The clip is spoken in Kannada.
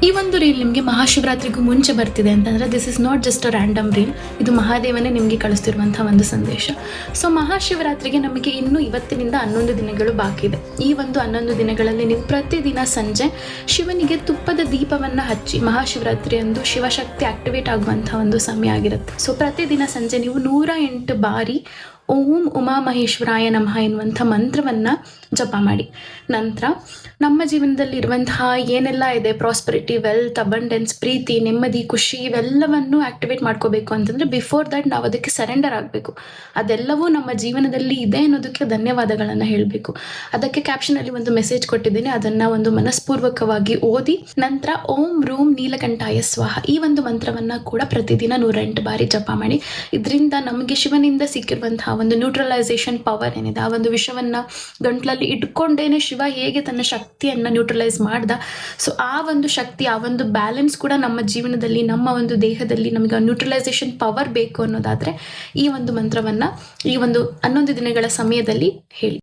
ಈ ಒಂದು ರೀಲ್ ನಿಮಗೆ ಮಹಾಶಿವರಾತ್ರಿಗೂ ಮುಂಚೆ ಬರ್ತಿದೆ ಅಂತಂದರೆ this is not just a random reel. ಇದು ಮಹಾದೇವನೇ ನಿಮಗೆ ಕಳಿಸ್ತಿರುವಂಥ ಒಂದು ಸಂದೇಶ. ಸೊ ಮಹಾಶಿವರಾತ್ರಿಗೆ ನಮಗೆ ಇನ್ನೂ ಇವತ್ತಿನಿಂದ 11 ದಿನಗಳು ಬಾಕಿ ಇದೆ. ಈ ಒಂದು 11 ದಿನಗಳಲ್ಲಿ ನೀವು ಪ್ರತಿದಿನ ಸಂಜೆ ಶಿವನಿಗೆ ತುಪ್ಪದ ದೀಪವನ್ನು ಹಚ್ಚಿ, ಮಹಾಶಿವರಾತ್ರಿ ಅಂದು ಶಿವಶಕ್ತಿ ಆಕ್ಟಿವೇಟ್ ಆಗುವಂಥ ಒಂದು ಸಮಯ ಆಗಿರುತ್ತೆ. ಸೊ ಪ್ರತಿದಿನ ಸಂಜೆ ನೀವು 108 ಬಾರಿ ಓಂ ಉಮಾಮಹೇಶ್ವರಾಯ ನಮಃ ಎನ್ನುವಂಥ ಮಂತ್ರವನ್ನು ಜಪ ಮಾಡಿ. ನಂತರ ನಮ್ಮ ಜೀವನದಲ್ಲಿ ಇರುವಂತಹ ಏನೆಲ್ಲ ಇದೆ, ಪ್ರಾಸ್ಪರಿಟಿ, ವೆಲ್ತ್, ಅಬಂಡೆನ್ಸ್, ಪ್ರೀತಿ, ನೆಮ್ಮದಿ, ಖುಷಿ, ಇವೆಲ್ಲವನ್ನು ಆಕ್ಟಿವೇಟ್ ಮಾಡ್ಕೋಬೇಕು ಅಂತಂದರೆ ಬಿಫೋರ್ ದಟ್ ನಾವು ಅದಕ್ಕೆ ಸರೆಂಡರ್ ಆಗಬೇಕು. ಅದೆಲ್ಲವೂ ನಮ್ಮ ಜೀವನದಲ್ಲಿ ಇದೆ ಅನ್ನೋದಕ್ಕೆ ಧನ್ಯವಾದಗಳನ್ನು ಹೇಳಬೇಕು. ಅದಕ್ಕೆ ಕ್ಯಾಪ್ಷನಲ್ಲಿ ಒಂದು ಮೆಸೇಜ್ ಕೊಟ್ಟಿದ್ದೀನಿ, ಅದನ್ನು ಒಂದು ಮನಸ್ಪೂರ್ವಕವಾಗಿ ಓದಿ ನಂತರ ಓಂ ರೂಂ ನೀಲಕಂಠಾಯ ಸ್ವಾಹ ಈ ಒಂದು ಮಂತ್ರವನ್ನು ಕೂಡ ಪ್ರತಿದಿನ 108 ಬಾರಿ ಜಪ ಮಾಡಿ. ಇದರಿಂದ ನಮಗೆ ಶಿವನಿಂದ ಸಿಕ್ಕಿರುವಂತಹ ಒಂದು ನ್ಯೂಟ್ರಲೈಸೇಷನ್ ಪವರ್ ಏನಿದೆ, ಆ ಒಂದು ವಿಷಯವನ್ನು ಗಂಟ್ಲಲ್ಲಿ ಇಟ್ಕೊಂಡೇನೆ ಶಿವ ಹೇಗೆ ತನ್ನ ಶಕ್ತಿಯನ್ನು ನ್ಯೂಟ್ರಲೈಸ್ ಮಾಡ್ದ, ಸೊ ಆ ಒಂದು ಶಕ್ತಿ, ಆ ಒಂದು ಬ್ಯಾಲೆನ್ಸ್ ಕೂಡ ನಮ್ಮ ಜೀವನದಲ್ಲಿ, ನಮ್ಮ ಒಂದು ದೇಹದಲ್ಲಿ ನಮಗೆ ನ್ಯೂಟ್ರಲೈಸೇಷನ್ ಪವರ್ ಬೇಕು ಅನ್ನೋದಾದರೆ ಈ ಒಂದು ಮಂತ್ರವನ್ನು ಈ ಒಂದು 11 ದಿನಗಳ ಸಮಯದಲ್ಲಿ ಹೇಳಿ.